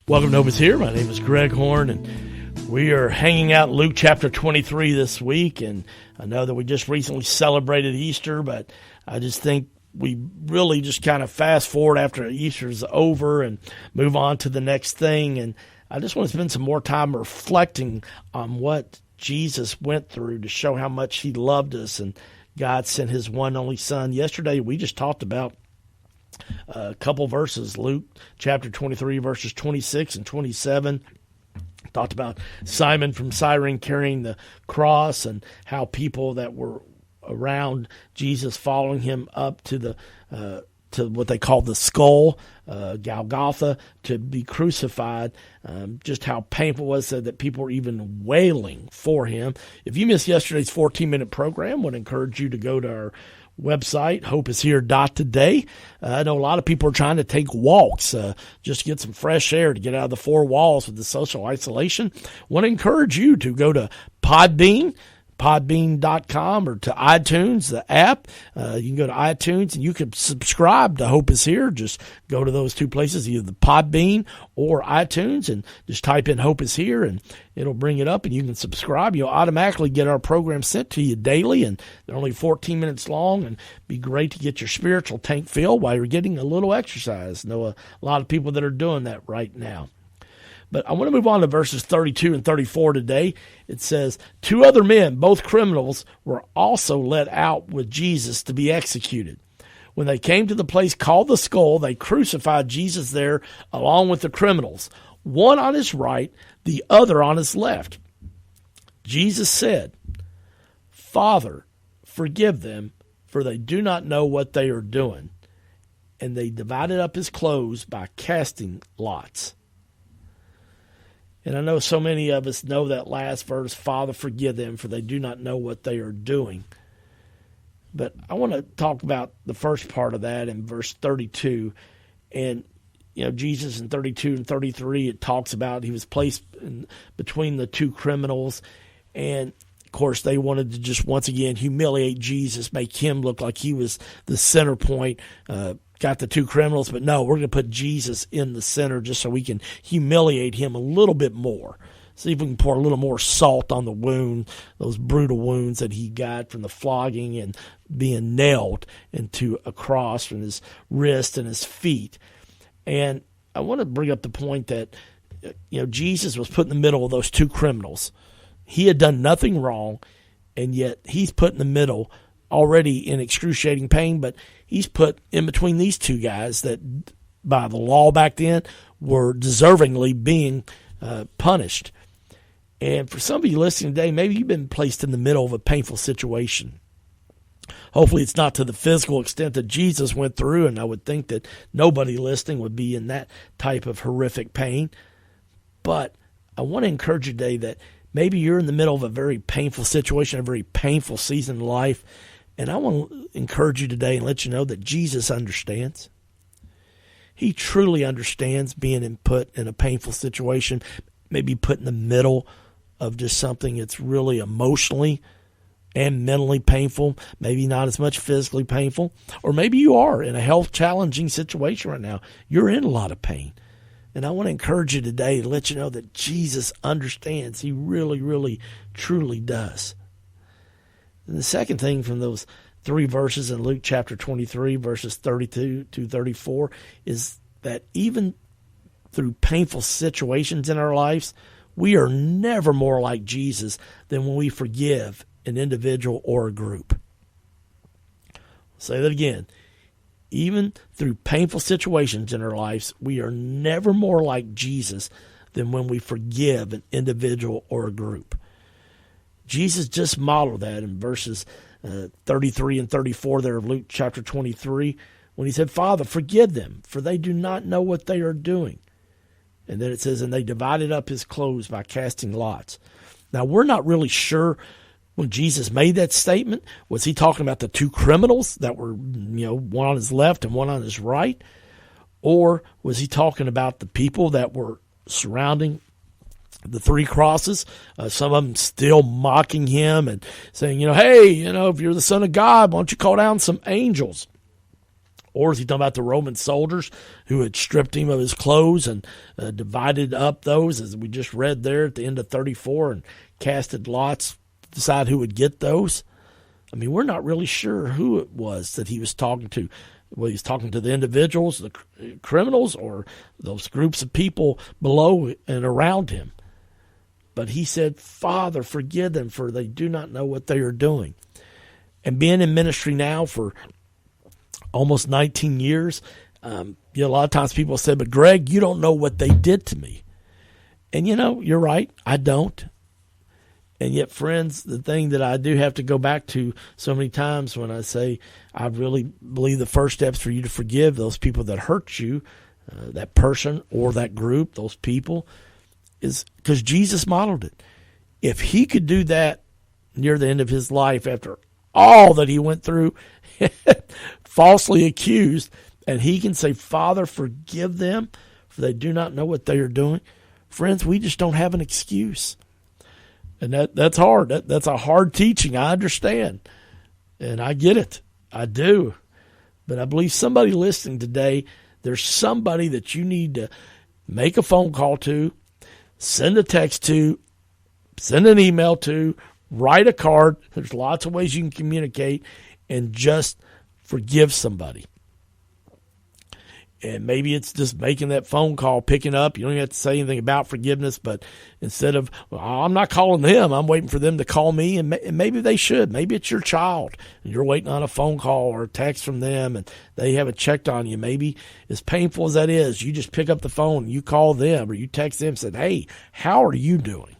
Welcome to Hope is Here. My name is Greg Horn, and we are hanging out in Luke chapter 23 this week. And I know that we just recently celebrated Easter, but I just think we really just kind of fast forward after Easter's over and move on to the next thing. And I just want to spend some more time reflecting on what Jesus went through to show how much he loved us, and God sent his one only son. Yesterday, we just talked about a couple verses, Luke chapter 23, verses 26 and 27. Talked about Simon from Cyrene carrying the cross and how people that were around Jesus following him up to the to what they call the skull, Golgotha, to be crucified. Just how painful it was that people were even wailing for him. If you missed yesterday's 14-minute program, I would encourage you to go to our website, hopeishere.today. I know a lot of people are trying to take walks just to get some fresh air, to get out of the four walls with the social isolation. I want to encourage you to go to podbean.com, or to iTunes, the app. You can go to iTunes and you can subscribe to Hope is Here. Just go to those two places, either the Podbean or iTunes, and just type in Hope is Here, and it'll bring it up, and you can subscribe. You'll automatically get our program sent to you daily, and they're only 14 minutes long, and it'd be great to get your spiritual tank filled while you're getting a little exercise. I know a lot of people that are doing that right now. But I want to move on to verses 32 and 34 today. It says, 2 other men, both criminals, were also led out with Jesus to be executed. When they came to the place called the Skull, they crucified Jesus there along with the criminals, one on his right, the other on his left. Jesus said, "Father, forgive them, for they do not know what they are doing." And they divided up his clothes by casting lots. And I know so many of us know that last verse, "Father, forgive them, for they do not know what they are doing." But I want to talk about the first part of that in verse 32. And, Jesus in 32 and 33, it talks about he was placed between the two criminals. And, of course, they wanted to just once again humiliate Jesus, make him look like he was the center point. Got the two criminals, but no, we're going to put Jesus in the center just so we can humiliate him a little bit more. See if we can pour a little more salt on the wound, those brutal wounds that he got from the flogging and being nailed into a cross from his wrist and his feet. And I want to bring up the point that, Jesus was put in the middle of those two criminals. He had done nothing wrong, and yet he's put in the middle, already in excruciating pain, but he's put in between these two guys that by the law back then were deservingly being punished. And for some of you listening today, maybe you've been placed in the middle of a painful situation. Hopefully it's not to the physical extent that Jesus went through, and I would think that nobody listening would be in that type of horrific pain. But I want to encourage you today that maybe you're in the middle of a very painful situation, a very painful season in life. And I want to encourage you today and let you know that Jesus understands. He truly understands being put in a painful situation, maybe put in the middle of just something that's really emotionally and mentally painful, maybe not as much physically painful. Or maybe you are in a health challenging situation right now. You're in a lot of pain. And I want to encourage you today to let you know that Jesus understands. He really, really, truly does. And the second thing from those 3 verses in Luke chapter 23, verses 32 to 34, is that even through painful situations in our lives, we are never more like Jesus than when we forgive an individual or a group. I'll say that again. Even through painful situations in our lives, we are never more like Jesus than when we forgive an individual or a group. Jesus just modeled that in verses 33 and 34 there of Luke chapter 23, when he said, "Father, forgive them, for they do not know what they are doing." And then it says, "And they divided up his clothes by casting lots." Now, we're not really sure when Jesus made that statement, was he talking about the two criminals that were, one on his left and one on his right? Or was he talking about the people that were surrounding the 3 crosses, some of them still mocking him and saying, hey, if you're the Son of God, why don't you call down some angels? Or is he talking about the Roman soldiers who had stripped him of his clothes and divided up those, as we just read there at the end of 34, and casted lots to decide who would get those? I mean, we're not really sure who it was that he was talking to. Whether he's talking to the individuals, the criminals, or those groups of people below and around him. But he said, Father, forgive them, for they do not know what they are doing. And being in ministry now for almost 19 years, a lot of times people say, but Greg, you don't know what they did to me. And you're right, I don't. And yet, friends, the thing that I do have to go back to so many times when I say I really believe the first steps for you to forgive those people that hurt you, that person or that group, those people, is because Jesus modeled it. If he could do that near the end of his life after all that he went through, falsely accused, and he can say, Father, forgive them, for they do not know what they are doing. Friends, we just don't have an excuse. And that's hard. That's a hard teaching. I understand. And I get it. I do. But I believe somebody listening today, there's somebody that you need to make a phone call to, send a text to, send an email to, write a card. There's lots of ways you can communicate and just forgive somebody. And maybe it's just making that phone call, picking up. You don't even have to say anything about forgiveness, but instead of, well, I'm not calling them, I'm waiting for them to call me, and maybe they should. Maybe it's your child, and you're waiting on a phone call or a text from them, and they haven't checked on you. Maybe as painful as that is, you just pick up the phone, and you call them, or you text them and say, hey, how are you doing?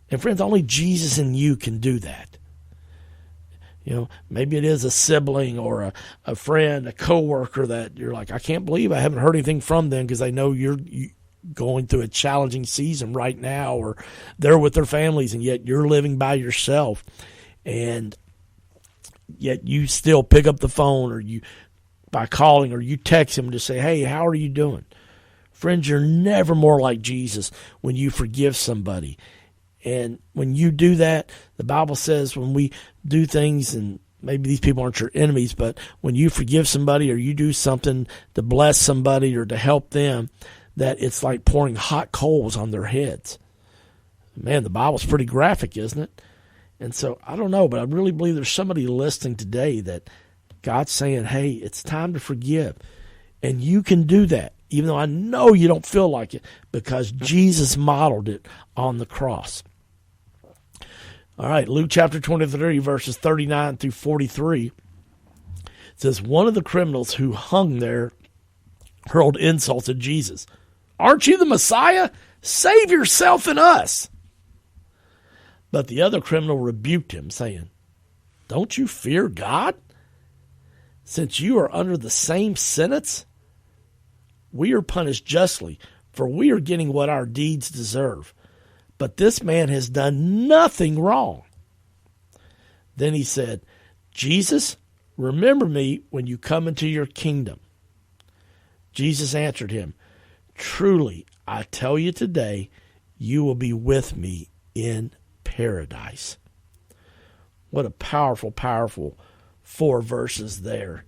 And friends, only Jesus and you can do that. Maybe it is a sibling or a friend, a coworker that you're like, I can't believe I haven't heard anything from them because I know you're going through a challenging season right now, or they're with their families and yet you're living by yourself, and yet you still pick up the phone or you by calling or you text them to say, hey, how are you doing? Friends, you're never more like Jesus when you forgive somebody. And when you do that, the Bible says when we do things, and maybe these people aren't your enemies, but when you forgive somebody or you do something to bless somebody or to help them, that it's like pouring hot coals on their heads. Man, the Bible's pretty graphic, isn't it? And so I don't know, but I really believe there's somebody listening today that God's saying, hey, it's time to forgive. And you can do that, even though I know you don't feel like it, because Jesus modeled it on the cross. All right, Luke chapter 23, verses 39 through 43. It says, one of the criminals who hung there hurled insults at Jesus. Aren't you the Messiah? Save yourself and us. But the other criminal rebuked him, saying, don't you fear God? Since you are under the same sentence, we are punished justly, for we are getting what our deeds deserve. But this man has done nothing wrong. Then he said, Jesus, remember me when you come into your kingdom. Jesus answered him, truly, I tell you today, you will be with me in paradise. What a powerful, powerful 4 verses there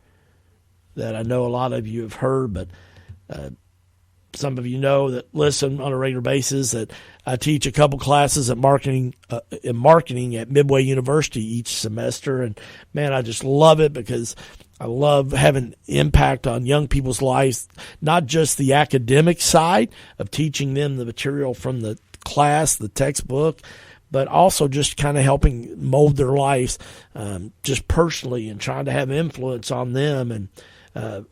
that I know a lot of you have heard, but some of you know that listen on a regular basis that I teach a couple classes in marketing at Midway University each semester. And man, I just love it because I love having impact on young people's lives, not just the academic side of teaching them the material from the class, the textbook, but also just kind of helping mold their lives just personally and trying to have influence on them. And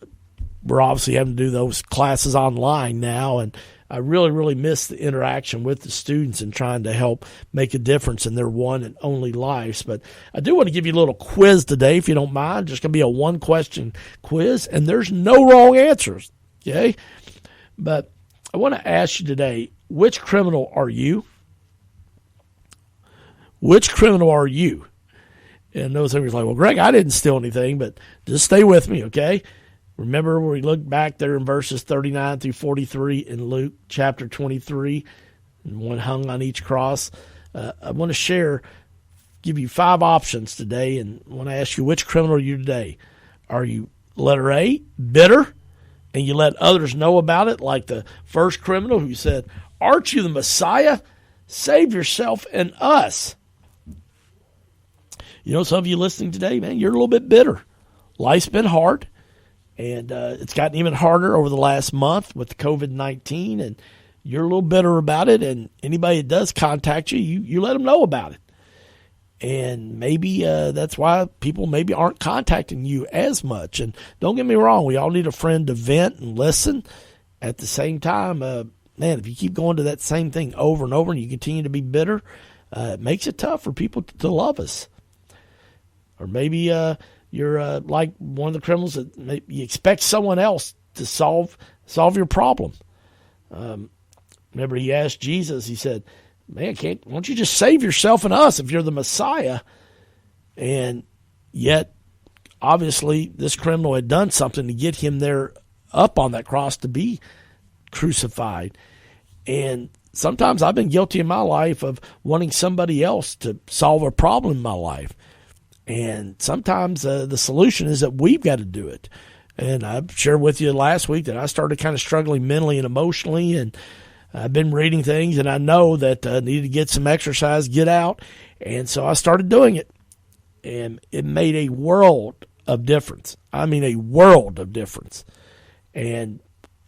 we're obviously having to do those classes online now, and I really, really miss the interaction with the students and trying to help make a difference in their one and only lives. But I do want to give you a little quiz today, if you don't mind. Just going to be a 1-question quiz, and there's no wrong answers, okay? But I want to ask you today, which criminal are you? Which criminal are you? And I know somebody's like, well, Greg, I didn't steal anything, but just stay with me, okay? Remember where we look back there in verses 39 through 43 in Luke chapter 23, and one hung on each cross. I want to give you 5 options today, and I want to ask you, which criminal are you today? Are you letter A, bitter, and you let others know about it, like the first criminal who said, "Aren't you the Messiah? Save yourself and us." You know, some of you listening today, man, you're a little bit bitter. Life's been hard, and it's gotten even harder over the last month with COVID-19, and you're a little bitter about it, and anybody that does contact you, you let them know about it. And maybe that's why people maybe aren't contacting you as much. And don't get me wrong, we all need a friend to vent and listen. At the same time, man, if you keep going to that same thing over and over and you continue to be bitter, it makes it tough for people to love us. Or maybe you're like one of the criminals that you expect someone else to solve your problem. Remember, he asked Jesus, he said, "Man, why don't you just save yourself and us if you're the Messiah?" And yet, obviously, this criminal had done something to get him there up on that cross to be crucified. And sometimes I've been guilty in my life of wanting somebody else to solve a problem in my life. And sometimes the solution is that we've got to do it. And I shared with you last week that I started kind of struggling mentally and emotionally, and I've been reading things, and I know that I needed to get some exercise, get out, and so I started doing it. And it made a world of difference. I mean, a world of difference. And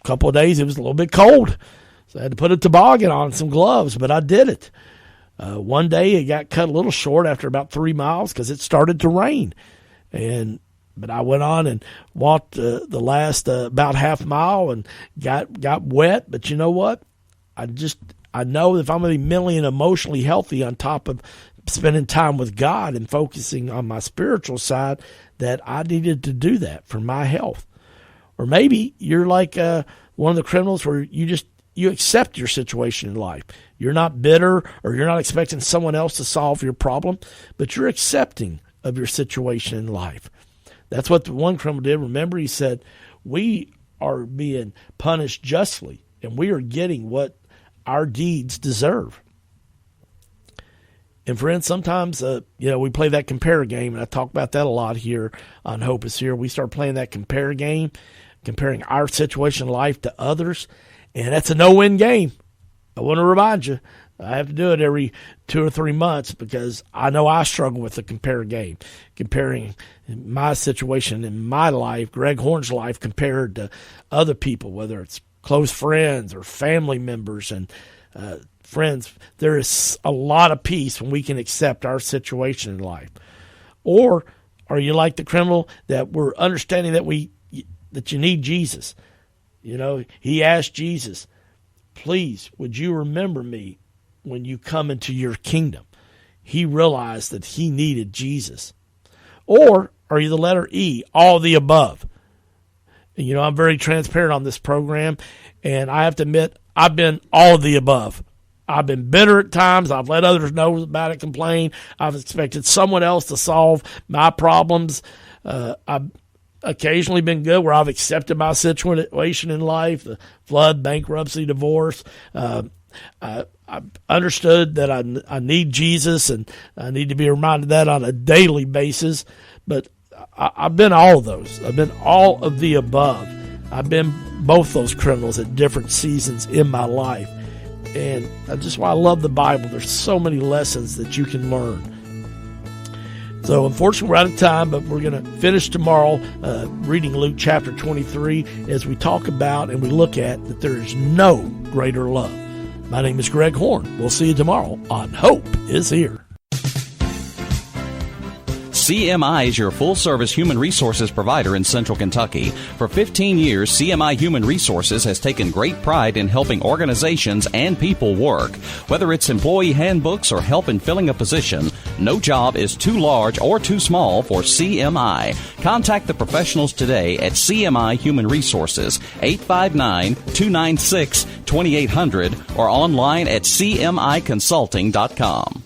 a couple of days, it was a little bit cold, so I had to put a toboggan on and some gloves, but I did it. One day, it got cut a little short after about 3 miles because it started to rain. But I went on and walked the last about half mile and got wet. But you know what? I know if I'm going to be mentally and emotionally healthy on top of spending time with God and focusing on my spiritual side, that I needed to do that for my health. Or maybe you're like one of the criminals where you accept your situation in life. You're not bitter, or you're not expecting someone else to solve your problem, but you're accepting of your situation in life. That's what the one criminal did. Remember, he said, "We are being punished justly, and we are getting what our deeds deserve." And friends, sometimes, we play that compare game, and I talk about that a lot here on Hope is Here. We start playing that compare game, comparing our situation in life to others, and that's a no-win game. I want to remind you, I have to do it every 2 or 3 months because I know I struggle with the compare game, comparing my situation in my life, Greg Horn's life, compared to other people, whether it's close friends or family members. And friends, there is a lot of peace when we can accept our situation in life. Or are you like the criminal that we're understanding that you need Jesus? You know, he asked Jesus, "Please, would you remember me when you come into your kingdom?" He realized that he needed Jesus. Or are you the letter E, all the above? And, I'm very transparent on this program, and I have to admit, I've been all of the above. I've been bitter at times. I've let others know about it, complain. I've expected someone else to solve my problems. I've occasionally been good where I've accepted my situation in life, the flood, bankruptcy, divorce. I've understood that I need Jesus, and I need to be reminded of that on a daily basis. But I've been all of those. I've been all of the above. I've been both those criminals at different seasons in my life. And that's why I love the Bible. There's so many lessons that you can learn. So unfortunately, we're out of time, but we're going to finish tomorrow reading Luke chapter 23 as we talk about and we look at that there is no greater love. My name is Greg Horn. We'll see you tomorrow on Hope is Here. CMI is your full-service human resources provider in Central Kentucky. For 15 years, CMI Human Resources has taken great pride in helping organizations and people work. Whether it's employee handbooks or help in filling a position, no job is too large or too small for CMI. Contact the professionals today at CMI Human Resources, 859-296-2800, or online at cmiconsulting.com.